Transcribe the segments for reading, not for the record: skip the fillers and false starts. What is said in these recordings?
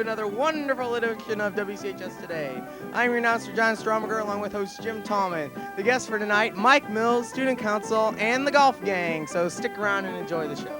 to another wonderful edition of WCHS Today. I'm your announcer, John Stromiger, along with host Jim Tallman. The guests for tonight, Mike Mills, Student Council, and the Golf Gang. So stick around and enjoy the show.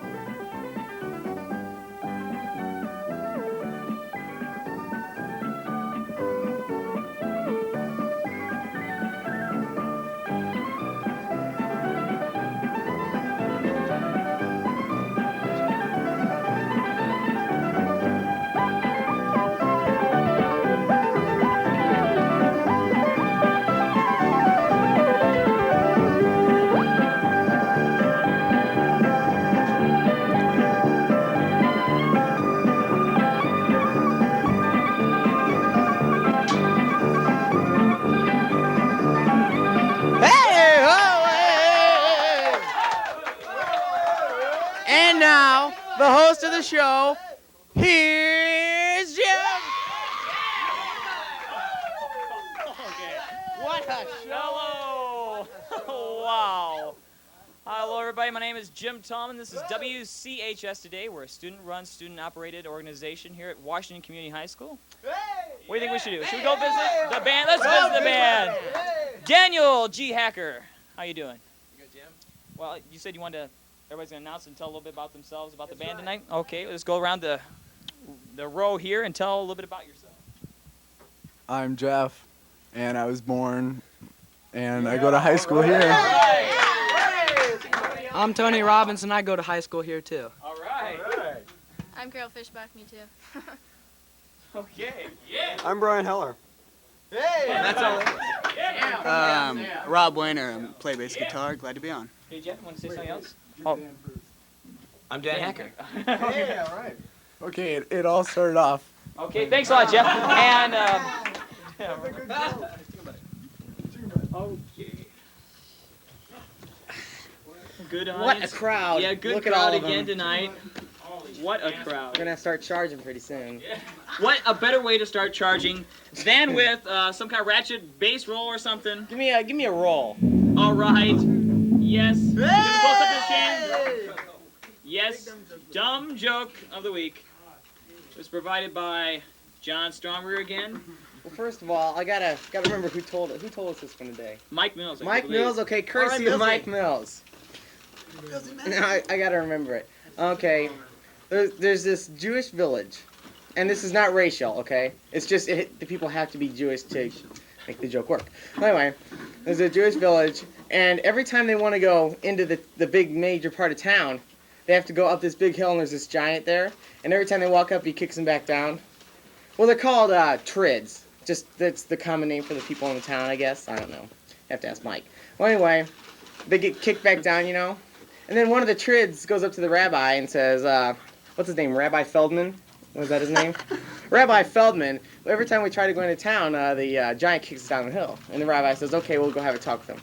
The host of the show, here's Jim. Okay. What a show. Hello. Wow. Hello, everybody. My name is Jim Tallman. This is WCHS Today. We're a student-run, student-operated organization here at Washington Community High School. What do you think we should do? Should we go visit the band? Let's visit the band. Daniel G. Hacker, how you doing? Good, Jim. Well, you said you wanted to... Everybody's going to announce and tell a little bit about themselves, about the band tonight? Okay, let's go around the row here and tell a little bit about yourself. I'm Jeff, and I was born, and I go to high school here. I'm Tony Robinson. I go to high school here, too. All right. I'm Carol Fishbach, me too. Okay, yeah. I'm Brian Heller. Hey, That's all. Rob Weiner, I play bass guitar. Glad to be on. Hey, Jeff, want to say something else? I'm Dan Hacker. Hey, all right. Okay, it all started off. Okay, thanks a lot, Jeff. And, okay. Good audience. What a crowd. Yeah, good Look at all crowd of them. again tonight. What a We're crowd. going to start charging pretty soon. What a better way to start charging than with some kind of ratchet bass roll or something. Give me a roll. All right. Yes. Close up this game. Yes. Dumb joke of the week was provided by John Stronger again. Well, first of all, I gotta remember who told us this one today. Mike Mills. I Mike believe. Mills. Okay, courtesy of Mike Mills. Now I gotta remember it. Okay, there's this Jewish village, and this is not racial. Okay, it's just the people have to be Jewish to make the joke work. Anyway, there's a Jewish village, and every time they want to go into the big major part of town, they have to go up this big hill, and there's this giant there, and every time they walk up, he kicks them back down. Well, they're called trids. Just that's the common name for the people in the town, I guess. I don't know. You have to ask Mike. Well, anyway, they get kicked back down, you know, and then one of the trids goes up to the rabbi and says, "What's his name? Rabbi Feldman? Was that his name?" Rabbi Feldman. Every time we try to go into town, the giant kicks us down the hill, and the rabbi says, "Okay, we'll go have a talk with him."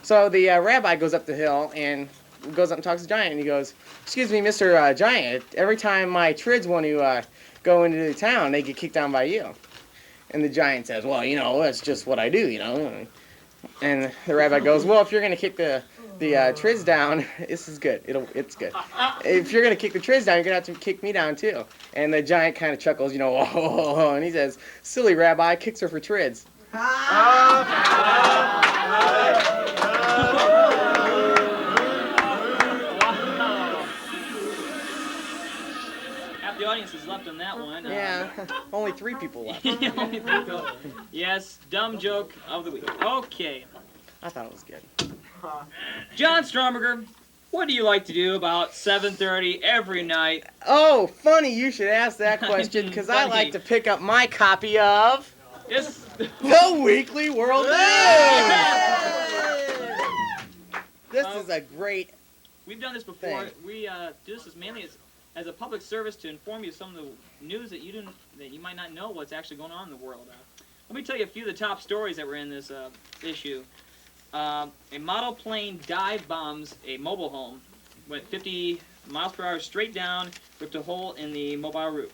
So the rabbi goes up the hill and goes up and talks to the giant, and he goes, "Excuse me, Mr. Giant, every time my trids want to go into the town, they get kicked down by you." And the giant says, "Well, you know, that's just what I do, you know." And the rabbi goes, "Well, if you're going to kick the trids down, this is good. It's good. If you're going to kick the trids down, you're going to have to kick me down, too." And the giant kind of chuckles, you know, "Oh," and he says, "Silly rabbi, kicks her for trids." Half the audience is left on that one. Yeah, only 3 people left. Only 3 people. Yes, dumb joke of the week. Okay. I thought it was good. John Stromiger, what do you like to do about 7:30 every night? Oh, funny you should ask that question, because I Funny. like to pick up my copy of Yes. the Weekly World News. This is a great... We've done this before. Thing. We do this mainly as a public service to inform you of some of the news that you might not know what's actually going on in the world. Let me tell you a few of the top stories that were in this issue. A model plane dive bombs a mobile home, went 50 miles per hour straight down, ripped a hole in the mobile roof.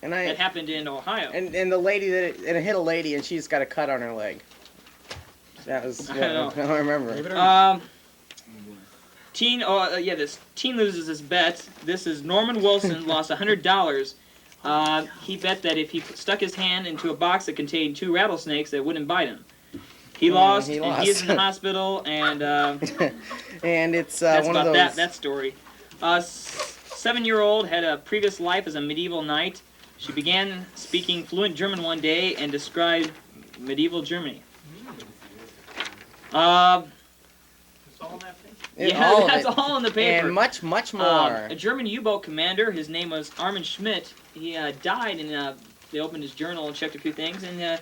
And That happened in Ohio. And the lady it hit a lady, and she's got a cut on her leg. That was I know. I remember. This teen loses his bet. This is Norman Wilson lost $100 He bet that if he stuck his hand into a box that contained 2 rattlesnakes, that wouldn't bite him. He lost, he and lost. he is in the hospital, and And it's that's one about of those. that story. 7-year-old had a previous life as a medieval knight. She began speaking fluent German one day and described medieval Germany. All of that's it. all in the paper. And much, much more. A German U-boat commander, his name was Armin Schmidt, he died, and they opened his journal and checked a few things, and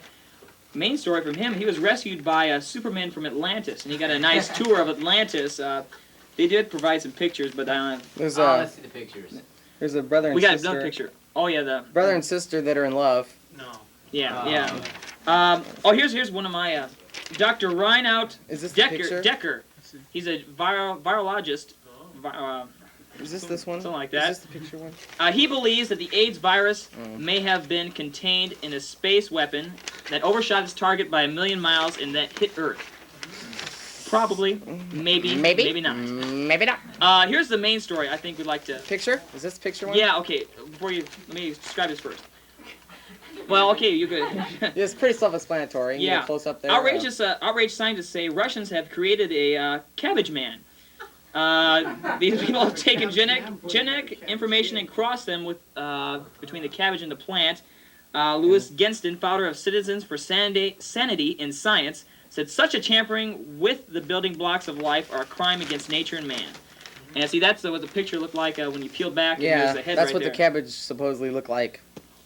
main story from him, he was rescued by Superman from Atlantis, and he got a nice tour of Atlantis. They did provide some pictures, but There's let's see the pictures. there's a brother and we got sister. another picture. Oh yeah, the Brother and sister that are in love. yeah. Here's one of my Dr. Reinout Is this the picture? Decker. He's a virologist. Is this one? Something like that. Is this the picture one? He believes that the AIDS virus may have been contained in a space weapon that overshot its target by 1,000,000 miles and that hit Earth. Probably. Maybe. Maybe not. Maybe not. Here's the main story I think we'd like to... Picture? Is this the picture one? Yeah, okay. Let me describe this first. Well, okay, you could... It's pretty self-explanatory. You Yeah. get close up there. Outraged scientists say Russians have created a cabbage man. These people have taken genetic information and crossed them with between the cabbage and the plant. Louis Genston, founder of Citizens for Sanity in Science, said such a tampering with the building blocks of life are a crime against nature and man. And see, that's what the picture looked like when you peeled back. And Yeah, there's the head that's right what there. the cabbage supposedly looked like.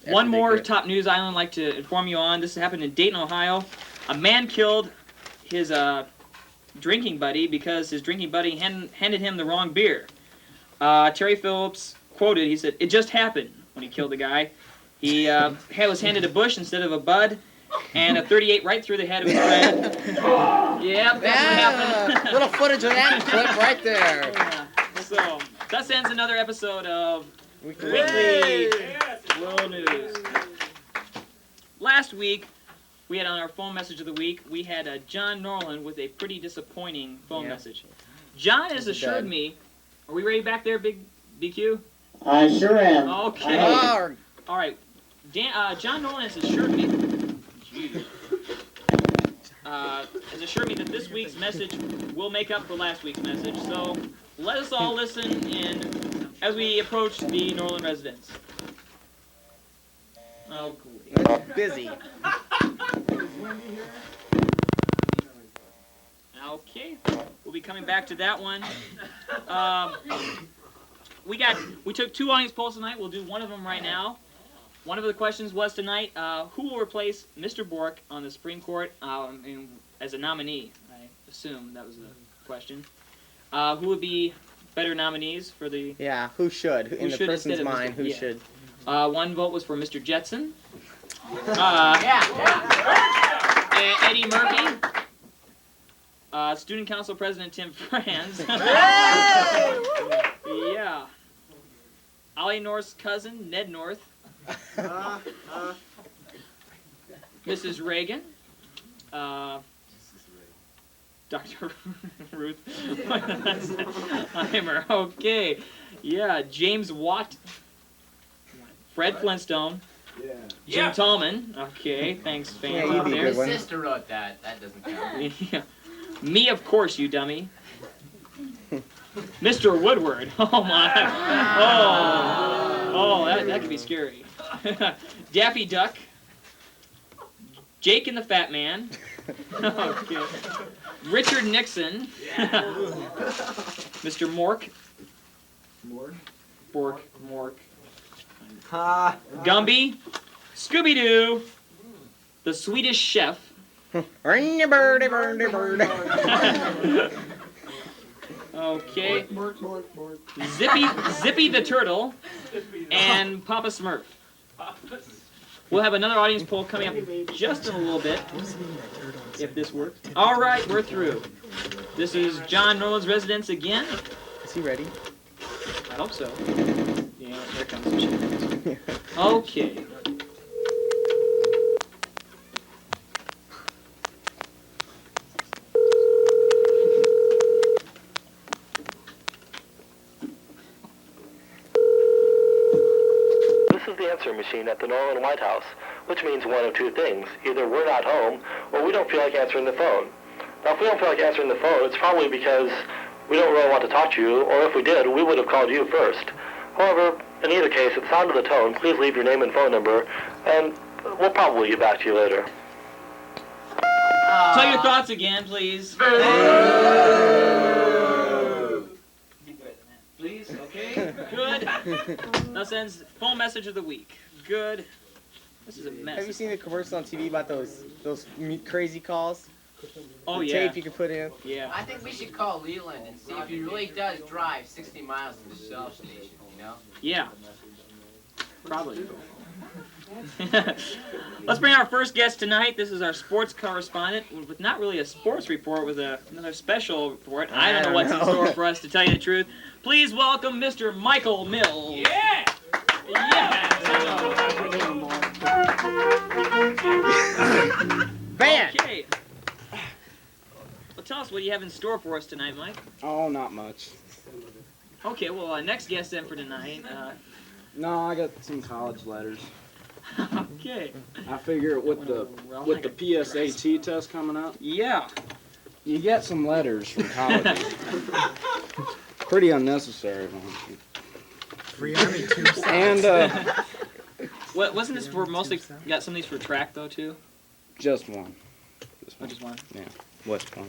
One after they more grew it. top news item I'd like to inform you on. This happened in Dayton, Ohio. A man killed his drinking buddy because his drinking buddy handed him the wrong beer. Terry Phillips quoted, he said, "It just happened," when he killed the guy. He was handed a bush instead of a bud, and a .38 right through the head of his friend. Yep, that's what happened. Little footage of that clip right there. So, thus ends another episode of Weekly. World News. Last week, we had on our phone message of the week, we had John Norland with a pretty disappointing phone message. John has assured dead. me, are we ready back there, Big BQ? I sure am. Okay. Oh, All right. John Norland has assured me, has assured me that this week's message will make up for last week's message. So let us all listen in as we approach the Norland residence. Oh, cool. busy. Okay, we'll be coming back to that one. We took 2 audience polls tonight. We'll do one of them right now. One of the questions was tonight, who will replace Mr. Bork on the Supreme Court as a nominee? I assume that was the question. Who would be better nominees for the... Yeah, who should? In the should person's instead of mind, Mr. who yeah. should? One vote was for Mr. Jetson. Eddie Murphy. Student Council President Tim Franz. Yeah. Ollie North's cousin, Ned North. Mrs. Reagan. Dr. Ruth Heimer. Okay. Yeah. James Watt. Fred Flintstone. Jim Tallman. Okay. Thanks, fans Yeah, you'd out be there. good His one. sister wrote that. That doesn't count. Yeah. Me, of course, you dummy. Mr. Woodward. Oh my. Oh, that could be scary. Daffy Duck. Jake and the Fat Man. Okay. Richard Nixon. Mr. Mork. Mork. Gumby. Scooby-Doo. The Swedish Chef. Birdie, birdie, birdie, birdie. Okay. Zippy the Turtle, and Papa Smurf. We'll have another audience poll coming up just in a little bit, if this works. All right, we're through. This is John Norland's residence again. Is he ready? I hope so. Yeah, there comes the shit. Okay. This is the answer machine. ring at the Norland White House, which means one of two things. Either we're not home, or we don't feel like answering the phone. Now, if we don't feel like answering the phone, it's probably because we don't really want to talk to you, or if we did, we would have called you first. However, in either case, at the sound of the tone, please leave your name and phone number, and we'll probably get back to you later. Tell your thoughts again, please. Please, okay, good. Thus ends phone message of the week. Good. This is a mess. Have you seen the commercial on TV about those crazy calls? Oh, the yeah. tape you can put in? Yeah. I think we should call Leland and see if he really does drive 60 miles to the Shell station, you know? Yeah. Probably. Let's bring our first guest tonight. This is our sports correspondent with not really a sports report, with another special report. I don't know what's in store for us, to tell you the truth. Please welcome Mr. Michael Mills. Yeah! Bam! Okay. Well, tell us what you have in store for us tonight, Mike. Oh, not much. Okay, well, next guest then for tonight. No, I got some college letters. Okay. I figure with the PSAT test coming up, Yeah. you get some letters from colleges. Pretty unnecessary. Free Army tubes. And Wasn't this for mostly? You got some of these for track though too. just one. Just one. Yeah. What's one?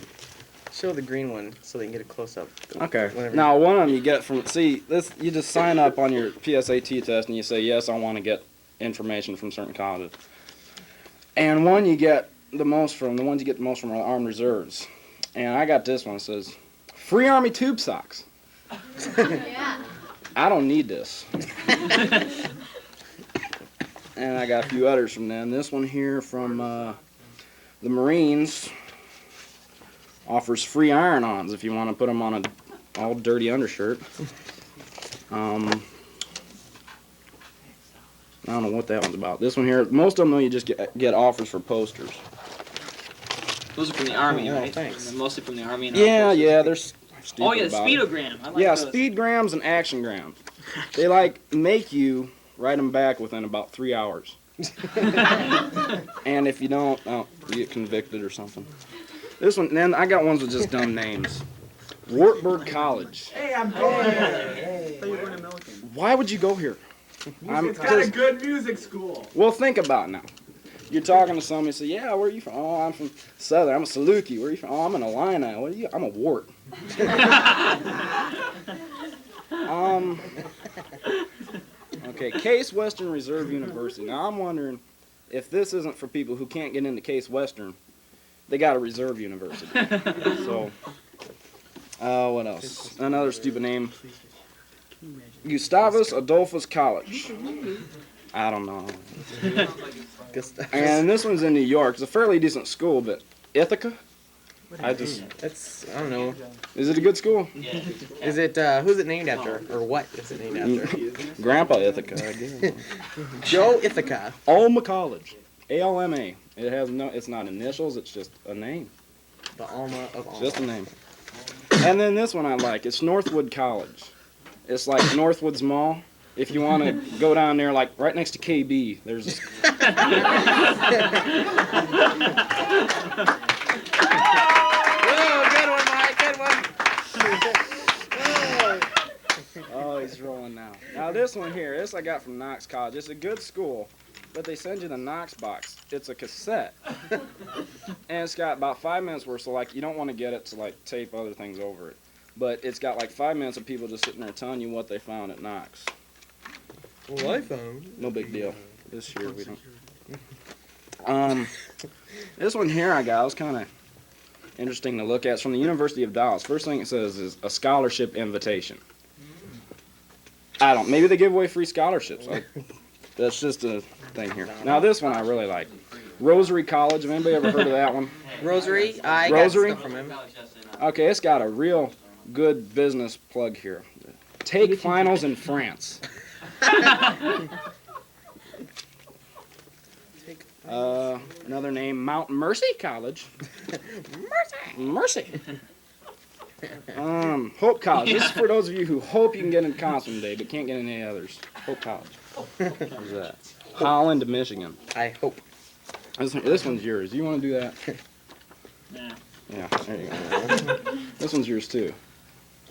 Show the green one so they can get a close up. Okay. Whatever. Now one of them you get from this. You just sign up on your PSAT test and you say yes, I want to get information from certain colleges. And one you get the ones you get the most from are the Armed Reserves. And I got this one. It says, "Free Army tube socks." Yeah. I don't need this. And I got a few others from them. This one here from the Marines offers free iron-ons if you want to put them on a all dirty undershirt. I don't know what that one's about. This one here, most of them though, you just get offers for posters. Those are from the Army, Oh, right? thanks. They're mostly from the Army. And Yeah, Armed Forces. yeah, they're stupid Oh yeah, about it. speedogram. I like Yeah, those. speedgrams and actiongrams. They make you write them back within about 3 hours. And if you don't, you get convicted or something. This one, then I got ones with just dumb names. Wartburg College. Hey, I'm going Why would you go here? It's got a good music school. Well, think about it now. You're talking to somebody, say, yeah, where are you from? Oh, I'm from Southern. I'm a Saluki. Where are you from? Oh, I'm an Illini. What are you? I'm a Wart. Okay, Case Western Reserve University. Now, I'm wondering if this isn't for people who can't get into Case Western. They got a reserve university. So, what else? Another stupid name. Gustavus Adolphus College. I don't know. And this one's in New York. It's a fairly decent school, but Ithaca? I don't know. Is it a good school? Is it, who's it named after? Or what is it named after? Grandpa Ithaca, I guess. Joe Ithaca. Alma College. ALMA. It has it's not initials, it's just a name. The Alma of Alma. Just a name. And then this one I like. It's Northwood College. It's like Northwoods Mall. If you want to go down there, like right next to KB, there's this. Oh, good one, Mike. Good one. Oh, he's rolling now. Now this one here, this I got from Knox College. It's a good school, but they send you the Knox box. It's a cassette, and it's got about 5 minutes worth. So like, you don't want to get it to like tape other things over it, but it's got like 5 minutes of people just sitting there telling you what they found at Knox. Well, I found. No big deal. This year we don't. This one here I got was kind of interesting to look at. It's from the University of Dallas. First thing it says is a scholarship invitation. Maybe they give away free scholarships. That's just a thing here. Now this one I really like. Rosary College. Have anybody ever heard of that one? Rosary? I Rosary? got stuff from him. Okay, it's got a real good business plug here. Take finals in France. Another name, Mount Mercy College. Mercy. Hope College. This is for those of you who hope you can get into college someday, but can't get into any others. Hope College. How's that? Holland, Michigan. I hope. This one's yours. You want to do that? Nah. Yeah, there you go. This one's yours too.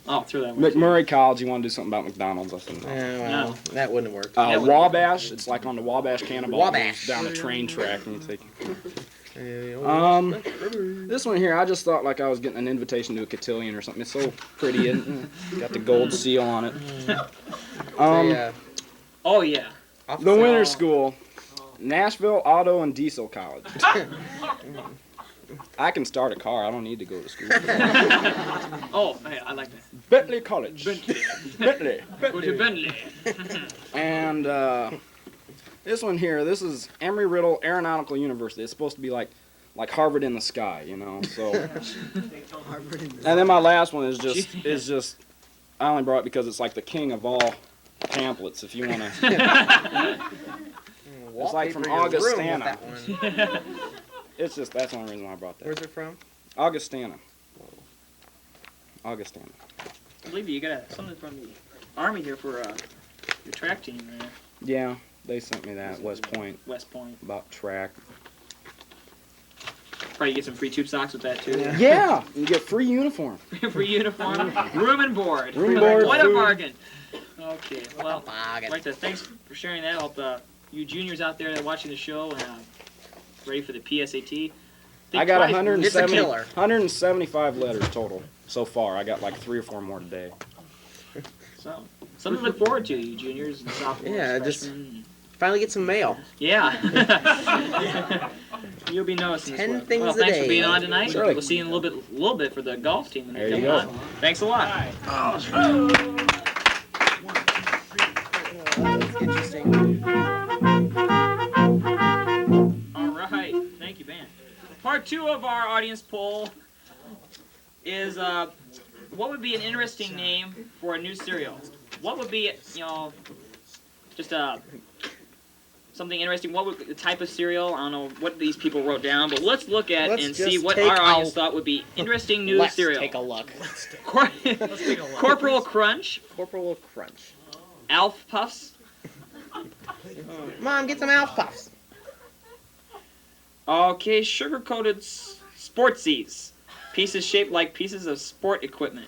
Oh, throw that one. McMurray College, you want to do something about McDonald's? I said no. Well, that wouldn't work. Wabash, it's like on the Wabash Cannonball. Wabash. Down the train track and you take. This This one here, I just thought like I was getting an invitation to a cotillion or something. It's so pretty, and got the gold seal on it. Oh yeah. The Winter School, Nashville Auto and Diesel College. I can start a car. I don't need to go to school. Oh, hey, I like that. Bentley College. Bentley. Go to Bentley. And this one here, this is Embry-Riddle Aeronautical University. It's supposed to be like Harvard in the sky, you know. So. And then my last one is just I only brought it because it's like the king of all pamphlets. If you want to. It's like from Augustana. It's just, that's the only reason why I brought that. Where's it from? Augustana. Augustana. I believe you got something from the Army here for your track team, man. Yeah, they sent me that, West Point. West Point. About track. Probably get some free tube socks with that, too. Yeah, you get free uniform. Free uniform, room and board. Room and board, What a food. bargain. Okay, well, I'd like to thanks for sharing that. I hope you juniors out there that are watching the show and ready for the PSAT. I got twice. 175 letters total so far. I got like 3 or 4 more today. So, something to look forward to, you juniors and sophomores. Yeah, freshmen. just finally get some mail. Yeah. You'll be noticing 10 this. things Well, a thanks day. for being on tonight. Surely. We'll see you in a little bit for the golf team when There they you come go. on. Thanks a lot. Interesting. All right. Thank you, Ben. Part 2 of our audience poll is what would be an interesting name for a new cereal? What would be, just something interesting? What would the type of cereal? I don't know what these people wrote down, but let's look at Let's and see just what take our audience a- thought would be interesting new Let's cereal. take a look. Corporal Crunch, Corporal Crunch. Alf Puffs, Mom, get some Alf Puffs. okay, sugar-coated Sportsies. Pieces shaped like pieces of sport equipment.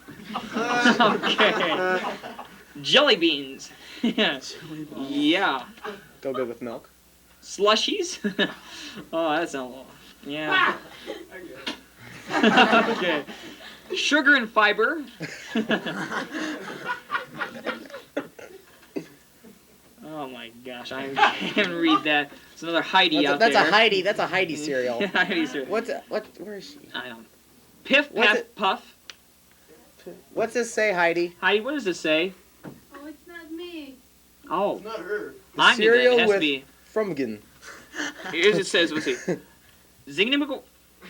Okay. Jelly beans. Yeah. Go good with milk. Slushies? Oh, that's a little. Yeah. Okay. Sugar and fiber. Oh my gosh, I can't read that. It's another Heidi out That's there. a Heidi. That's a Heidi cereal. Heidi cereal. Where is she? I don't know. Piff What's Paff it- Puff. What's this say, Heidi? Heidi, what does this say? Oh, it's not me. Oh. Not her. I knew that. Cereal It has to with be. Frumgen. Here's it says, let's see. Zingnimical.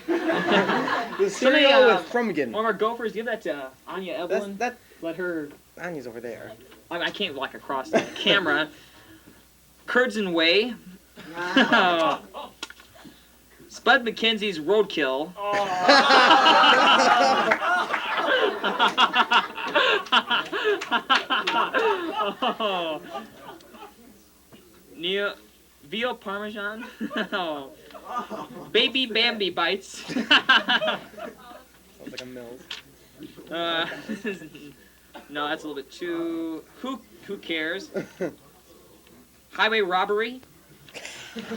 The Somebody, cereal with Frumgen. One of our gophers, give that to Anya Evelyn. That Let her. Anya's over there. I can't walk across the camera. Curds and Whey. Spud McKenzie's Roadkill. Oh. Neo Veal Parmesan. Oh. Baby Bambi Bites. Sounds like a Mills. No, that's a little bit too. Who cares? Highway Robbery.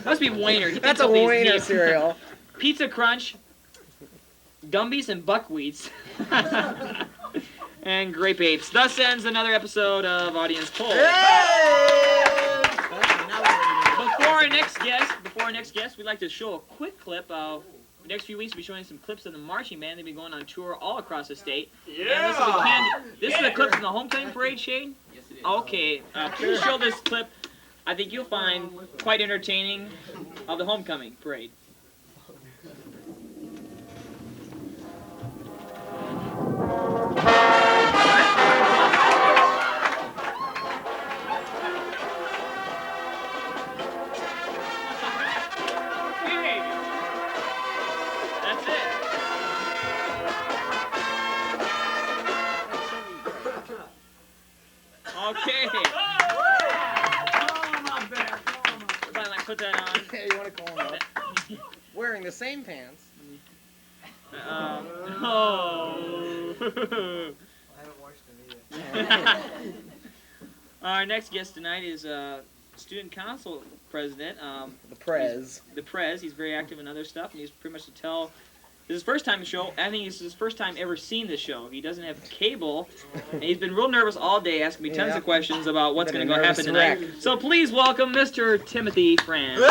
Must be Wayner. He That's thinks a of these Wayner names. cereal. Pizza Crunch. Gumbies and Buckwheats. And Grape Apes. Thus ends another episode of Audience Poll. Before our next guest, we'd like to show a quick clip of. The next few weeks, we'll be showing some clips of the marching band. They'll be going on tour all across the state. Yeah. This is the clip from the homecoming parade, Shane. Yes, it is. Okay, please show this clip. I think you'll find quite entertaining of the homecoming parade. Hey, that's it. Okay. that on. Yeah, you want to call him up. Wearing the same pants. Oh. Our next guest tonight is student council president. The Prez. The Prez. He's very active in other stuff, and he's pretty much to tell. This is his first time show. I think it's his first time ever seen this show. He doesn't have cable, and he's been real nervous all day, asking me tons of questions about what's going to go happen tonight. So please welcome Mr. Timothy Franz.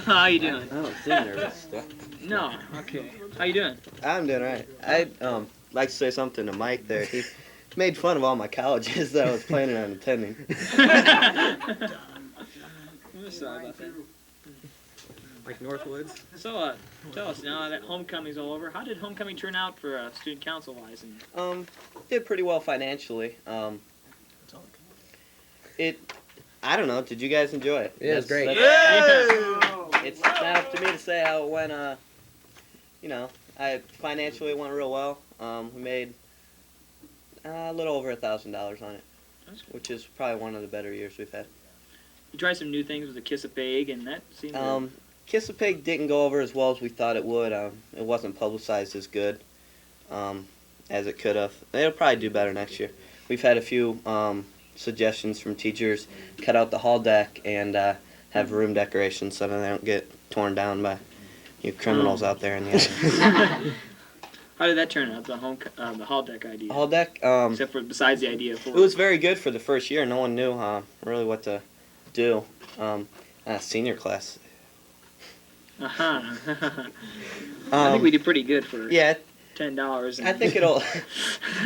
How you doing? I don't seem nervous. No. Okay. How you doing? I'm doing alright. I'd like to say something to Mike there. He made fun of all my colleges that I was planning on attending. I'm sorry about that. Like Northwoods? So, tell us now that homecoming's all over. How did homecoming turn out for student council-wise? Did pretty well financially. I don't know. Did you guys enjoy it? Yeah, it was great. It's not up to me to say how it went. Financially it went real well. We made a little over $1,000 on it, which is probably one of the better years we've had. You tried some new things with the Kiss a Pig, and that seemed. Kiss a Pig didn't go over as well as we thought it would. It wasn't publicized as good as it could have. It'll probably do better next year. We've had a few suggestions from teachers: cut out the hall deck and have room decorations so that they don't get torn down by you criminals out there in the audience. How did that turn out? The hall deck idea. Hall deck. Except for besides the idea for. It was very good for the first year. No one knew really what to do. Senior class. I think we did pretty good for $10. I think it'll.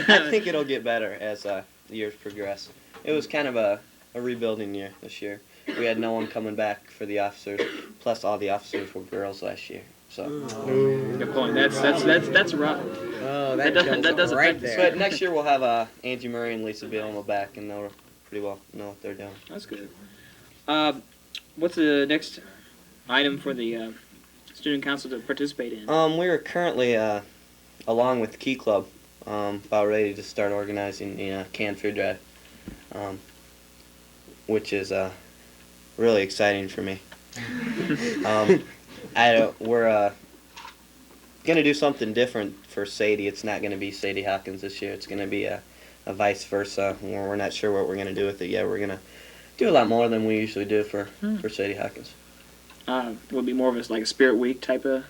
I think it'll get better as the years progress. It was kind of a rebuilding year this year. We had no one coming back for the officers. Plus, all the officers were girls last year. So. Good point. That's rough. Oh, that doesn't right there. But next year we'll have Angie Murray and Lisa Bielema back, and they'll pretty well know what they're doing. That's good. What's the next item for the student council to participate in? We are currently, along with Key Club, about ready to start organizing the canned food drive, which is really exciting for me. We're gonna do something different for Sadie. It's not gonna be Sadie Hawkins this year. It's gonna be a vice versa. We're not sure what we're gonna do with it yet. We're gonna do a lot more than we usually do for Sadie Hawkins. Would be more of a Spirit Week type of.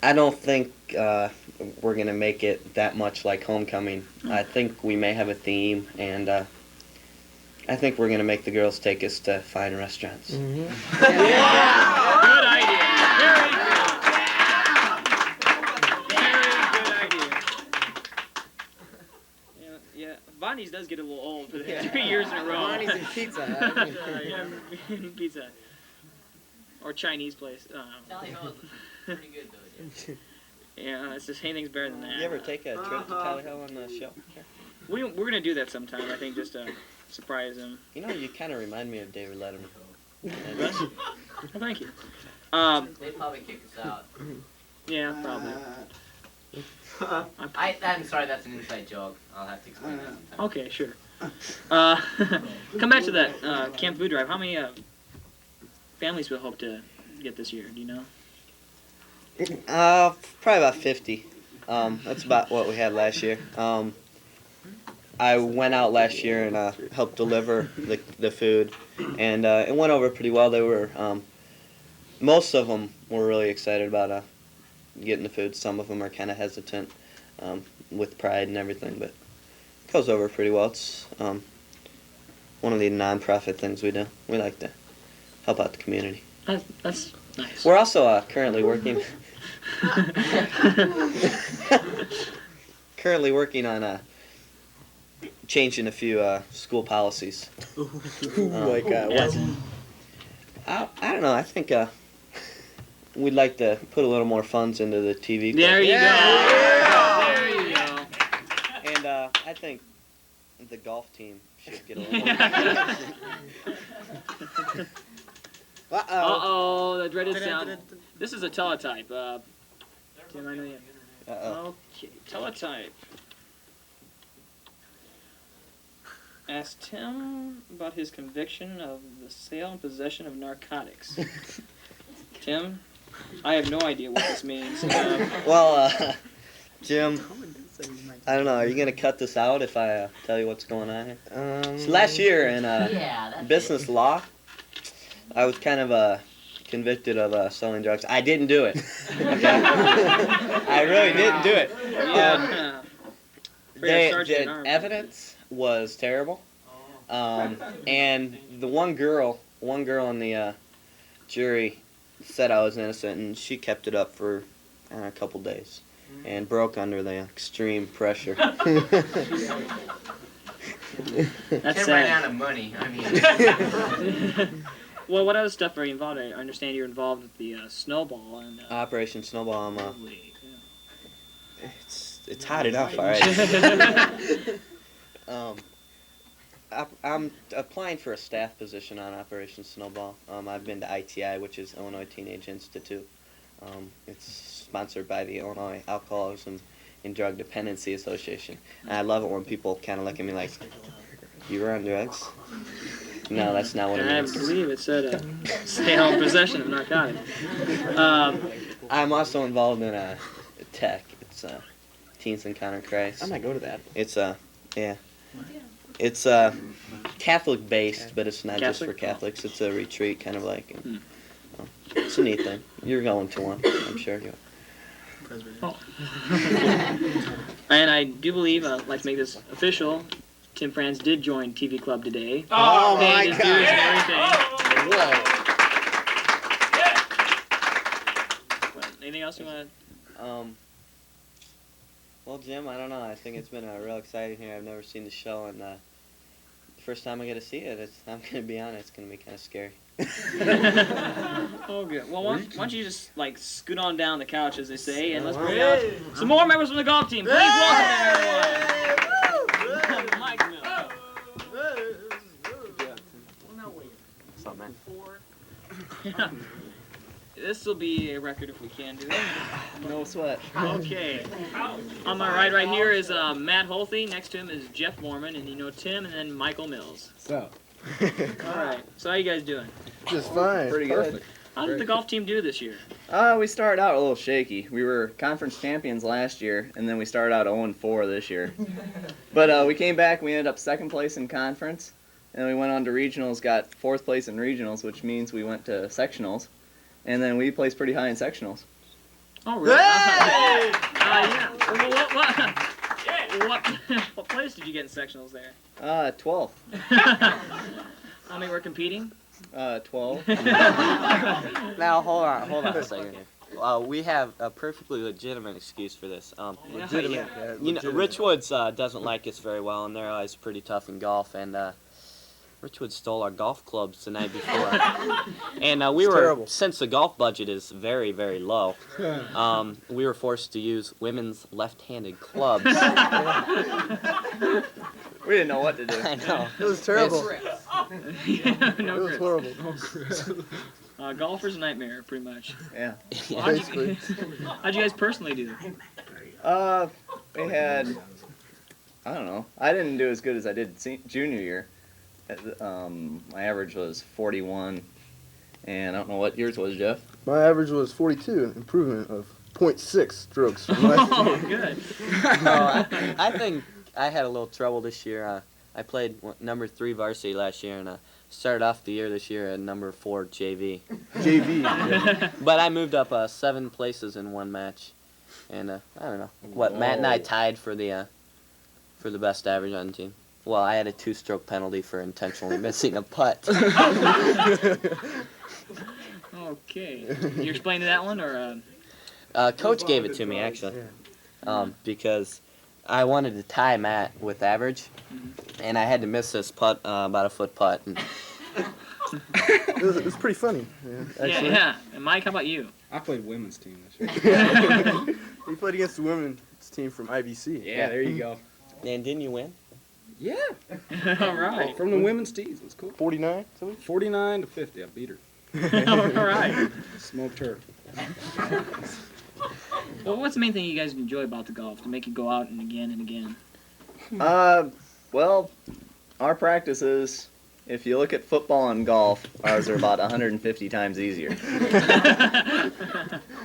I don't think we're gonna make it that much like homecoming. I think we may have a theme, and I think we're gonna make the girls take us to fine restaurants. Mm-hmm. Yeah. Good idea. Yeah, Bonnie's does get a little old for the 3 years in a row. Bonnie's and Pizza Hut. Pizza Hut. Or Chinese place. Tally Ho's pretty good though. Yeah, it's just anything's better than that. You ever take a trip to Tally Ho on the show? We're gonna do that sometime. I think just to surprise him. You know, you kind of remind me of David Letterman. Well, thank you. They probably kick us out. Yeah, probably. I'm sorry, that's an inside joke. I'll have to explain that sometime. Okay, sure. Come back to that camp food drive. How many families we hope to get this year? Do you know? Probably about 50. That's about what we had last year. I went out last year and helped deliver the food, and it went over pretty well. They were most of them were really excited about getting the food. Some of them are kind of hesitant with pride and everything, but it goes over pretty well. It's one of the non-profit things we do. We like to help out the community. That's nice. We're also currently working on changing a few school policies. Like what? I don't know. I think we'd like to put a little more funds into the TV. There you go. There you go. And I think the golf team should get a little more. Uh-oh, the dreaded sound. This is a teletype. Tim, I know you. Uh-oh. Okay, teletype. asked Tim about his conviction of the sale and possession of narcotics. Tim, I have no idea what this means. Well, Jim, I don't know. Are you gonna cut this out if I tell you what's going on here? So last year in business law, I was kind of convicted of selling drugs. I didn't do it. Okay? I really didn't do it. The evidence was terrible, and the one girl in the jury said I was innocent, and she kept it up for a couple days, and broke under the extreme pressure. That's Tim ran out of money. I mean. Well, what other stuff are you involved in? I understand you're involved with the Snowball and Operation Snowball. League. It's hot enough already. I'm applying for a staff position on Operation Snowball. I've been to ITI, which is Illinois Teenage Institute. It's sponsored by the Illinois Alcoholism and Drug Dependency Association. And I love it when people kind of look at me like, you were on drugs? No, that's not what it means. I believe it said sale and possession of narcotics. I'm also involved in tech. It's Teens Encounter Christ. I might go to that. It's yeah. It's Catholic based, but it's not just for Catholics. It's a retreat, kind of like. It's a neat thing. You're going to one, I'm sure. Oh. And I do believe, I'd like to make this official, Tim Franz did join TV Club today. Oh my God! And everything. Anything else you want to? Well, Jim, I don't know. I think it's been real exciting here. I've never seen the show, and the first time I get to see it, I'm gonna be honest, it's gonna be kind of scary. Oh, good. Well, why don't you just scoot on down the couch, as they say, and let's bring out some more members from the golf team. Please welcome everyone. Mike Mills. What's up, man? This will be a record if we can do it. No sweat. Okay. On my right here is Matt Holthe. Next to him is Jeff Mormon, and you know Tim, and then Michael Mills. So. All right. So how you guys doing? Just fine. Pretty good. How did the golf team do this year? We started out a little shaky. We were conference champions last year, and then we started out 0-4 this year. But we came back. We ended up second place in conference, and then we went on to regionals. Got fourth place in regionals, which means we went to sectionals. And then we placed pretty high in sectionals. Oh, really? Yeah. What place did you get in sectionals there? 12th. How many were competing? 12. Now, hold on a second here. We have a perfectly legitimate excuse for this. Legitimate. You know, Richwoods doesn't like us very well, and they're always pretty tough in golf, and Richwood stole our golf clubs the night before. And since the golf budget is very, very low, we were forced to use women's left-handed clubs. We didn't know what to do. I know. It was terrible. Yeah, no It was grip. horrible. Golfer's nightmare, pretty much. Yeah. Well, how'd you guys personally do? We had, I don't know. I didn't do as good as I did junior year. My average was 41, and I don't know what yours was, Jeff. My average was 42, an improvement of 0.6 strokes from last year. Oh, good. I think I had a little trouble this year. I played number 3 varsity last year, and started off the year this year at number 4 JV. JV. Yeah. But I moved up 7 places in one match, and I don't know what. Matt and I tied for the best average on the team. Well, I had a 2-stroke penalty for intentionally missing a putt. Okay. You explaining that one, or? Coach gave it to me, actually, because I wanted to tie Matt with average, and I had to miss this putt, about a foot putt. And It was pretty funny. Actually. Yeah. And Mike, how about you? I played women's team this year. We played against the women's team from IVC. Yeah, there you go. And didn't you win? Yeah. All right. From the women's teams. It was cool. 49? 49 to 50. I beat her. All right. Smoked her. Well, what's the main thing you guys enjoy about the golf to make you go out and again and again? Well, our practices, if you look at football and golf, ours are about 150 times easier.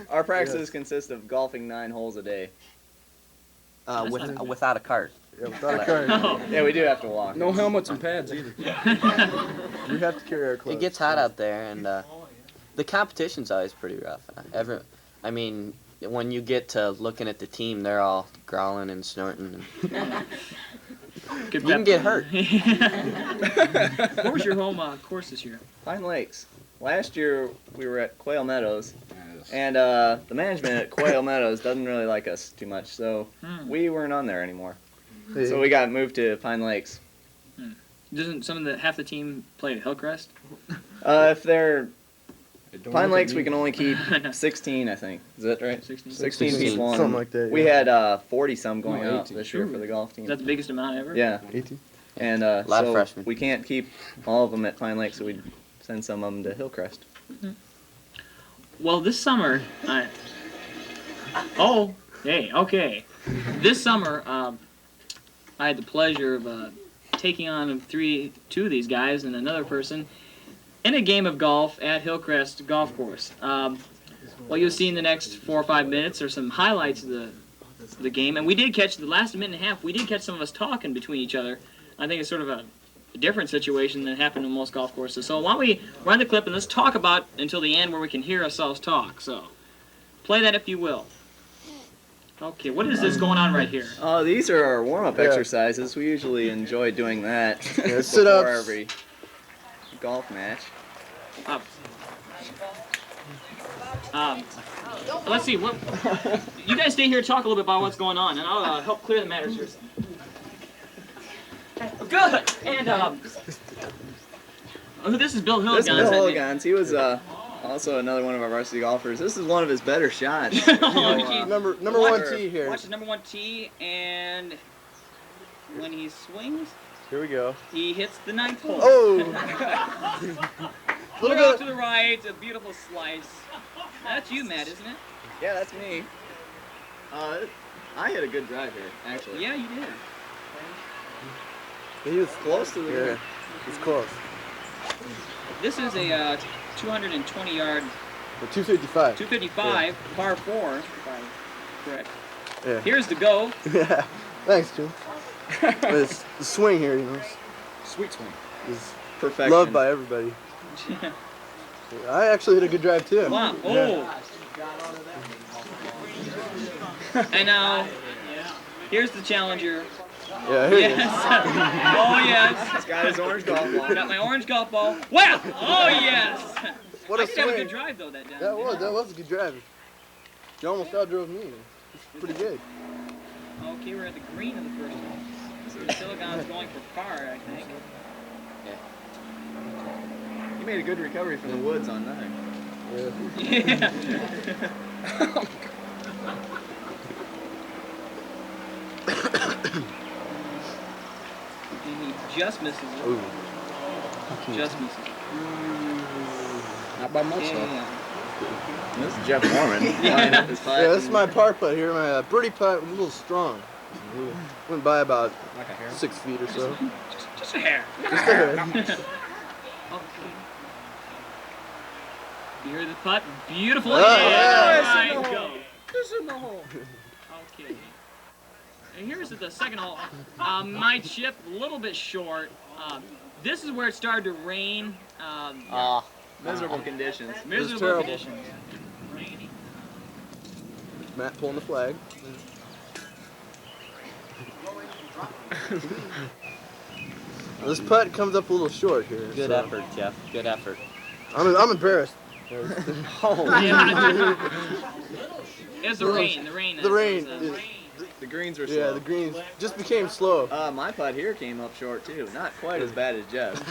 Our practices consist of golfing 9 holes a day. Without a cart. Yeah, without a cart. No. Yeah, we do have to walk. No helmets and pads either. We have to carry our clothes. It gets hot out there, and the competition's always pretty rough. I mean, when you get to looking at the team, they're all growling and snorting. And you can get hurt. What was your home course this year? Pine Lakes. Last year we were at Quail Meadows, and the management at Quail Meadows doesn't really like us too much, so we weren't on there anymore. Hey. So we got moved to Pine Lakes. Doesn't half the team play at Hillcrest? If they're Pine look at Lakes, me. we can only keep 16, I think. Is that right? 16. 16 people. And Something like that, We yeah. had 40 some going No, out 18. this year for the golf Is team. that the biggest amount ever? Yeah. 18. And lot of so freshmen. we can't keep all of them at Pine Lakes, so we send some of them to Hillcrest. Well, this summer, okay. This summer, I had the pleasure of taking on two of these guys and another person in a game of golf at Hillcrest Golf Course. What you'll see in the next 4 or 5 minutes are some highlights of the game, and we did catch the last minute and a half. We did catch some of us talking between each other. I think it's sort of a different situation than happened in most golf courses. So why don't we run the clip and let's talk about until the end where we can hear ourselves talk. So play that if you will. Okay, what is this going on right here? These are our warm-up Yeah. exercises. We usually enjoy doing that Yeah, before sit-ups. every golf match. Let's see. What you guys stay here and talk a little bit about what's going on, and I'll help clear the matters here. Good. And this is Bill Hilligans. This is Bill Hilligans. He was also another one of our varsity golfers. This is one of his better shots. Number one tee here. Watch his number 1 tee, and when he swings, Here we go. he hits the 9th hole. Oh! Clear out to the right, a beautiful slice. That's you, Matt, isn't it? Yeah, that's me. I hit a good drive here, actually. Yeah, you did. He was Close to the Yeah, green. he's close. This is a 220-yard, For 255. 255 par 4, if I'm correct. Yeah. Here's the go. Yeah. Thanks, Jim. This the swing here, you know, Sweet swing. is Perfection. loved by everybody. I actually hit a good drive too. Wow. Yeah. Oh. And now, here's the challenger. Yeah, here Yes. he is. Oh, yes. He's got his orange golf ball. Got my orange golf ball. Wow. Oh, yes. What a I did have a swing. good drive, though, that down. That was a good drive. You almost outdrove me. It's pretty good. Okay, we're at the green of the first one. So Silicon's going for par, I think. He made a good recovery from the woods on 9. Yeah. Yeah. And he just misses it. Ooh. Just misses it. Not by much, though. Yeah. This is Jeff Mormon. Yeah. lining up his putt. Yeah, this is my par putt here. My birdie putt was a little strong. Went by about Like a hair. 6 feet or so. Just a hair. Just a hair. Okay. You hear the putt? Beautiful. Oh, yeah. yes. Right, go. It's in the hole. Okay. And here's the second hole. My chip, a little bit short. This is where it started to rain. Miserable conditions. Miserable terrible. conditions. Rainy. Matt pulling the flag. This putt comes up a little short here. Good so effort, Jeff. Good effort. I'm embarrassed. Yeah. It's the rain. The rain. The rain. The greens were slow. Yeah, the greens just became slow. My putt here came up short too. Not quite as bad as Jeff.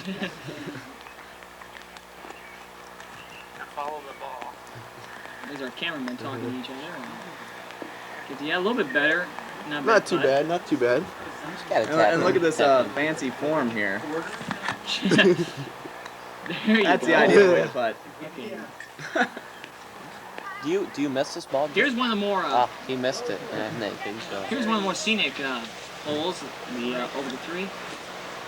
Follow the ball. There's our cameraman talking to each other. Yeah, a little bit better. Not too bad, not too bad. And look at this fancy form here. There you That's go. the ideal way to putt. Okay. Do you miss this ball? Here's one of the more. He missed it. I think so. Here's one of the more scenic holes. The over the 3.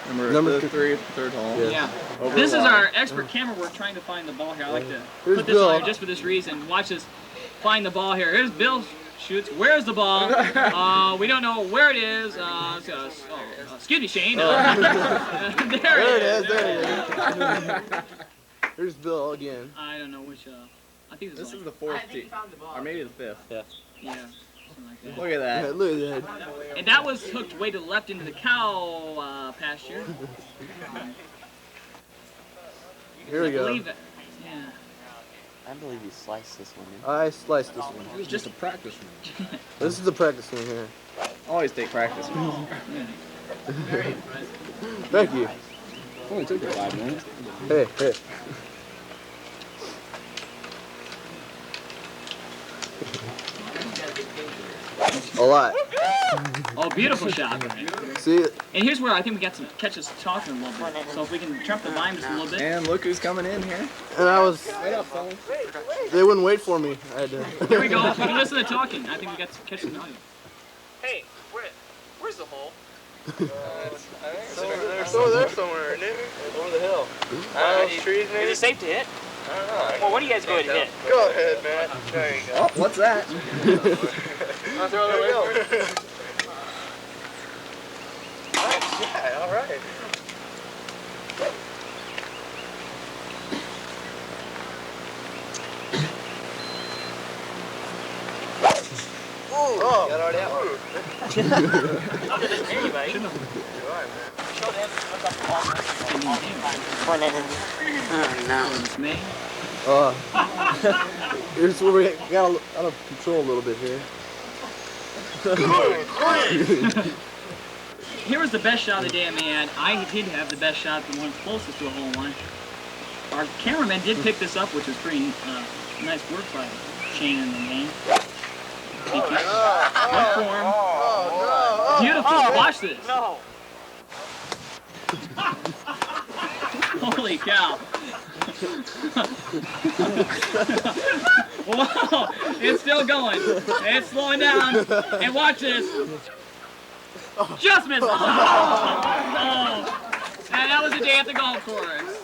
Number third hole. Yeah. Over This is water. our expert camera work trying to find the ball here. I like to Here's put this Bill. on here just for this reason. Watch us find the ball here. Here's Bill shoots. Where's the ball? We don't know where it is. Excuse me, Shane. There it is. There it is. Here's Bill again. I don't know which. I think This like, is the fourth tee, or maybe the fifth. yeah. Something like that. Look at that. Yeah, look at that. And that was hooked way to the left into the cow pasture. Here we I go. believe it. Yeah. I believe you sliced this one. I sliced this one. It was just a practice one. This is the practice one here. Always take practice. Thank you. Only took you 5 minutes. Hey, hey. A lot. Oh, beautiful shot. See it? And here's where I think we got some catch us talking a little bit. So if we can trump the volume just a little bit. And look who's coming in here. And I was. They wouldn't wait for me. I had to. Here we go. We can listen to talking. I think we got to catch some audio. Hey, where's the hole? It's over there somewhere, isn't it? Over the hill. Those trees, maybe? Is it safe to hit? I don't know. Well, what do you guys go ahead and hit? Go ahead, man. There you go. Oh, what's that? I'll throw it away for you. Yeah, all right. Oh, got already out. Here's where we got out of control a little bit here. Here was the best shot of the day I had. I did have the best shot, the one closest to a hole one. Our cameraman did pick this up, which was pretty nice work by Shane and the man. Good form. Beautiful. Watch this. No. Holy cow. Whoa, it's still going. It's slowing down. And watch this. Just missed. Oh. And that was the day at the golf course.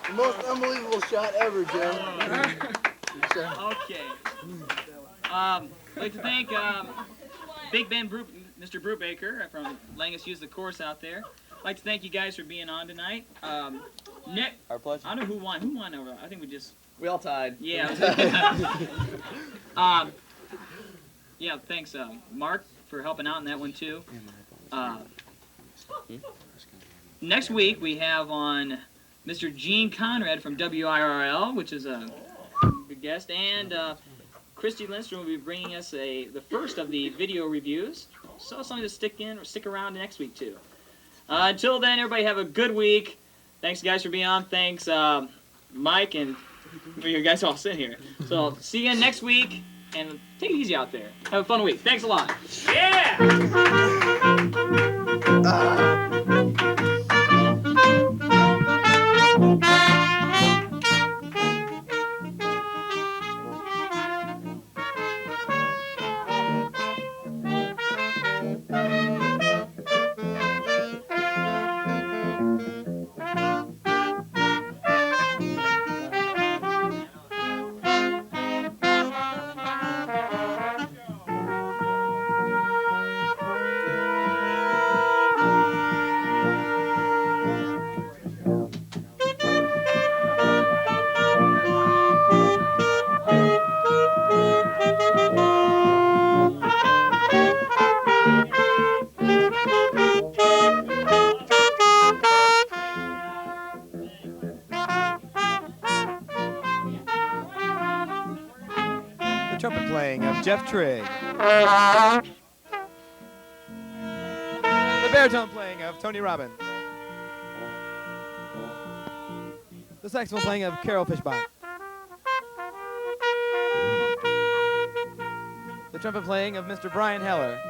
The most unbelievable shot ever, Jim. Okay. I'd like to thank Big Ben, Mr. Brubaker from letting us use the course out there. I'd like to thank you guys for being on tonight. Nick, Our pleasure. I don't know who won. Who won over? I think We all tied. Yeah. Yeah. Thanks, Mark, for helping out in that one too. Next week we have on Mr. Gene Conrad from WIRL, which is a good guest, and Christy Lindstrom will be bringing us the first of the video reviews. So something to stick around next week too. Until then, everybody have a good week. Thanks, guys, for being on. Thanks, Mike, and for you guys all sitting here. So see you again next week, and take it easy out there. Have a fun week. Thanks a lot. Yeah! Trumpet playing of Jeff Trigg. The baritone playing of Tony Robbins. The saxophone playing of Carol Fishbach. The trumpet playing of Mr. Brian Heller.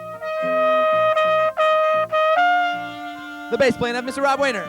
The bass playing of Mr. Rob Weiner.